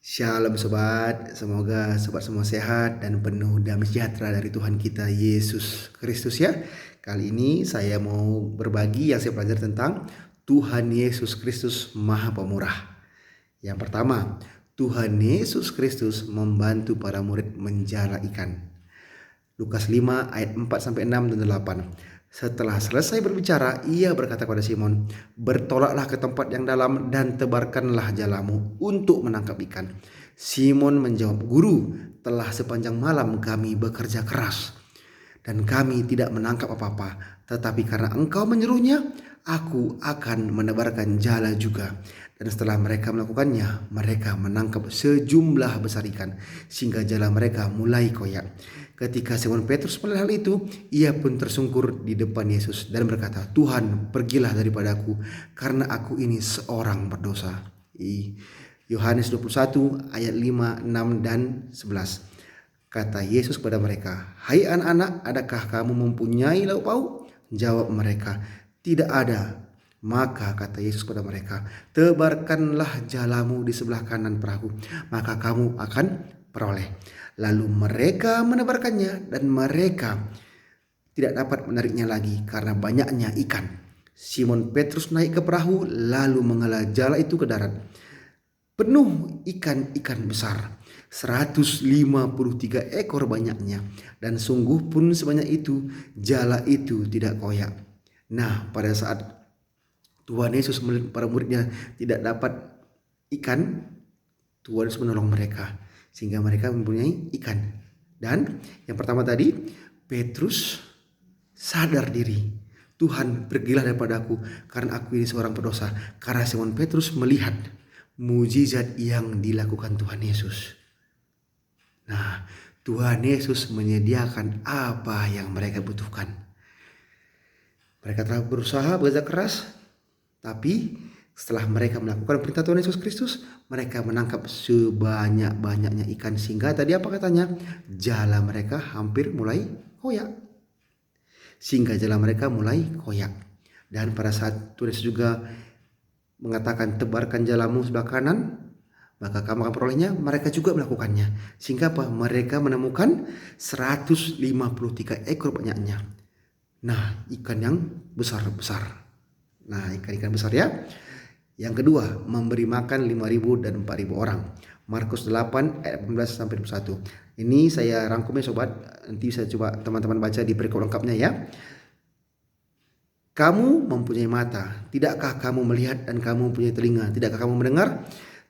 Shalom sobat, semoga sobat semua sehat dan penuh damai sejahtera dari Tuhan kita Yesus Kristus ya. Kali ini saya mau berbagi yang saya pelajari tentang Tuhan Yesus Kristus Maha Pemurah. Yang pertama, Tuhan Yesus Kristus membantu para murid menjala ikan. Lukas 5 ayat 4 sampai 6 dan 8. Setelah selesai berbicara, ia berkata kepada Simon, "Bertolaklah ke tempat yang dalam dan tebarkanlah jalamu untuk menangkap ikan." Simon menjawab, "Guru, telah sepanjang malam kami bekerja keras dan kami tidak menangkap apa-apa. Tetapi karena engkau menyuruhnya, aku akan menebarkan jala juga." Dan setelah mereka melakukannya, mereka menangkap sejumlah besar ikan, sehingga jala mereka mulai koyak. Ketika Simon Petrus melihat hal itu, ia pun tersungkur di depan Yesus dan berkata, "Tuhan, pergilah daripadaku, karena aku ini seorang berdosa." Yohanes 21 ayat 5, 6, dan 11. Kata Yesus kepada mereka, "Hai anak-anak, adakah kamu mempunyai lauk pauk?" Jawab mereka, "Tidak ada." Maka kata Yesus kepada mereka, "Tebarkanlah jalamu di sebelah kanan perahu, maka kamu akan peroleh." Lalu mereka menebarkannya dan mereka tidak dapat menariknya lagi karena banyaknya ikan. Simon Petrus naik ke perahu lalu menghela jala itu ke darat. Penuh ikan-ikan besar, 153 ekor banyaknya, dan sungguh pun sebanyak itu jala itu tidak koyak. Nah, pada saat Tuhan Yesus melihat para muridnya tidak dapat ikan, Tuhan Yesus menolong mereka sehingga mereka mempunyai ikan. Dan yang pertama tadi, Petrus sadar diri. "Tuhan, pergilah daripadaku, karena aku ini seorang pendosa." Karena Simon Petrus melihat mujizat yang dilakukan Tuhan Yesus. Nah, Tuhan Yesus menyediakan apa yang mereka butuhkan. Mereka telah berusaha bekerja keras, tapi setelah mereka melakukan perintah Tuhan Yesus Kristus, mereka menangkap sebanyak-banyaknya ikan, sehingga tadi apa katanya? Jala mereka hampir mulai koyak. Dan pada saat Tuhan Yesus juga mengatakan, "Tebarkan jalamu sebelah kanan, maka kamu akan perolehnya," mereka juga melakukannya. Sehingga apa? Mereka menemukan 153 ekor banyaknya. Nah, ikan yang besar-besar. Nah, ikan-ikan besar ya. Yang kedua, memberi makan 5.000 dan 4.000 orang. Markus 8 ayat 18 sampai 21. Ini saya rangkumnya sobat, nanti saya coba teman-teman baca di perikop lengkapnya ya. "Kamu mempunyai mata, tidakkah kamu melihat? Dan kamu mempunyai telinga, tidakkah kamu mendengar?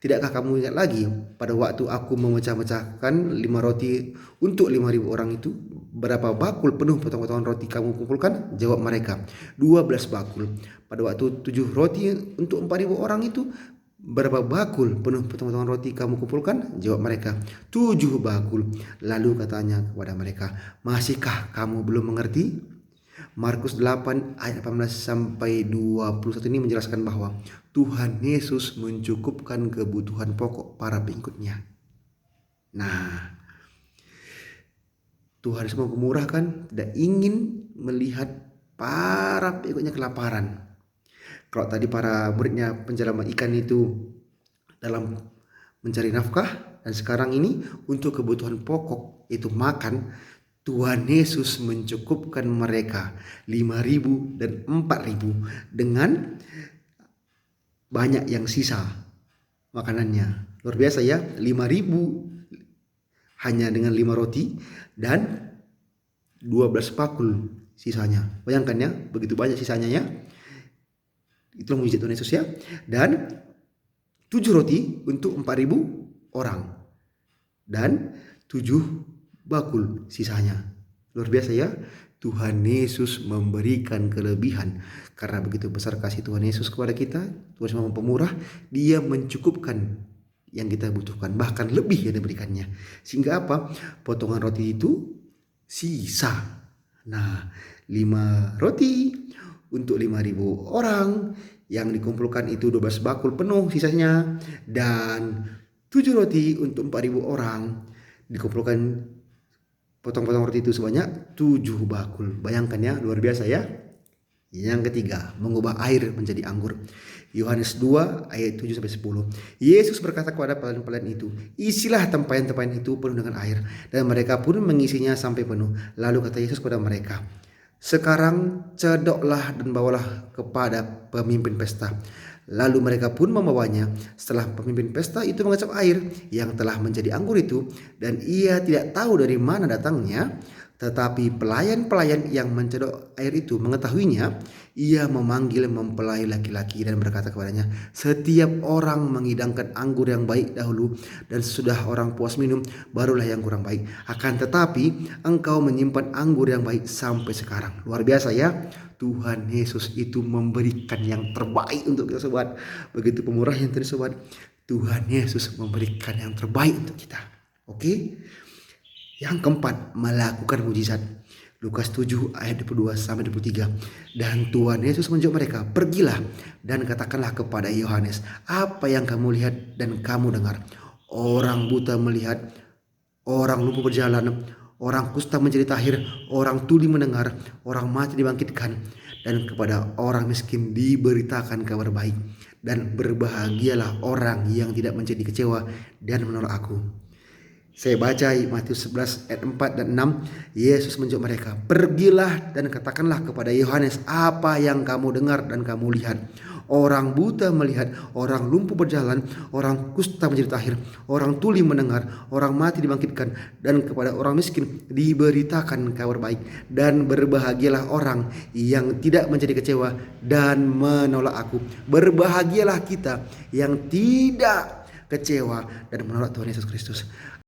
Tidakkah kamu ingat lagi pada waktu aku memecah-mecahkan 5 roti untuk 5.000 orang itu? Berapa bakul penuh potong-potongan roti kamu kumpulkan?" Jawab mereka, 12 bakul. "Pada waktu 7 roti untuk 4.000 orang itu, berapa bakul penuh potong-potongan roti kamu kumpulkan?" Jawab mereka, 7 bakul. Lalu katanya kepada mereka, "Masihkah kamu belum mengerti?" Markus 8 ayat 18 sampai 21 ini menjelaskan bahwa Tuhan Yesus mencukupkan kebutuhan pokok para pengikutnya. Nah, Tuhan Yesus pemurah kan, tidak ingin melihat para pengikutnya kelaparan. Kalau tadi para muridnya penjelaman ikan itu dalam mencari nafkah, dan sekarang ini untuk kebutuhan pokok itu makan, Tuhan Yesus mencukupkan mereka 5.000 dan 4.000 dengan banyak yang sisa makanannya. Luar biasa ya, 5.000 hanya dengan 5 roti dan 12 bakul sisanya. Bayangkan ya, begitu banyak sisanya ya. Itulah mujizat Tuhan Yesus ya. Dan 7 roti untuk 4.000 orang dan 7 bakul sisanya. Luar biasa ya. Tuhan Yesus memberikan kelebihan. Karena begitu besar kasih Tuhan Yesus kepada kita, Tuhan Yesus Maha Pemurah, Dia mencukupkan yang kita butuhkan, bahkan lebih yang diberikannya. Sehingga apa? Potongan roti itu sisa. Nah, 5 roti untuk 5.000 orang, yang dikumpulkan itu 12 bakul penuh sisanya, dan 7 roti untuk 4.000 orang, dikumpulkan potong-potong roti itu sebanyak 7 bakul. Bayangkan ya, luar biasa ya. Yang ketiga, mengubah air menjadi anggur. Yohanes 2 ayat 7 sampai 10. Yesus berkata kepada pelayan-pelayan itu, "Isilah tempayan-tempayan itu penuh dengan air." Dan mereka pun mengisinya sampai penuh. Lalu kata Yesus kepada mereka, "Sekarang cedoklah dan bawalah kepada pemimpin pesta." Lalu mereka pun membawanya. Setelah pemimpin pesta itu mengecap air yang telah menjadi anggur itu, dan ia tidak tahu dari mana datangnya, tetapi pelayan-pelayan yang mencedok air itu mengetahuinya, ia memanggil mempelai laki-laki dan berkata kepadanya, "Setiap orang mengidangkan anggur yang baik dahulu, dan sesudah orang puas minum, barulah yang kurang baik. Akan tetapi engkau menyimpan anggur yang baik sampai sekarang." Luar biasa ya. Tuhan Yesus itu memberikan yang terbaik untuk kita sobat. Begitu pemurah yang tadi sobat. Tuhan Yesus memberikan yang terbaik untuk kita. Oke. Yang keempat, melakukan mujizat. Lukas 7 ayat 22 sampai 23. Dan Tuhan Yesus menjawab mereka, "Pergilah dan katakanlah kepada Yohanes apa yang kamu lihat dan kamu dengar. Orang buta melihat, orang lumpuh berjalan, orang kusta menjadi tahir, orang tuli mendengar, orang mati dibangkitkan, dan kepada orang miskin diberitakan kabar baik. Dan berbahagialah orang yang tidak menjadi kecewa dan menolak aku." Saya baca Matius 11 ayat 4 dan 6. Yesus menjawab mereka, "Pergilah dan katakanlah kepada Yohanes apa yang kamu dengar dan kamu lihat. Orang buta melihat, orang lumpuh berjalan, orang kusta menjadi tahir, orang tuli mendengar, orang mati dibangkitkan, dan kepada orang miskin diberitakan kabar baik. Dan berbahagialah orang yang tidak menjadi kecewa dan menolak aku." Berbahagialah kita yang tidak kecewa dan menolak Tuhan Yesus Kristus.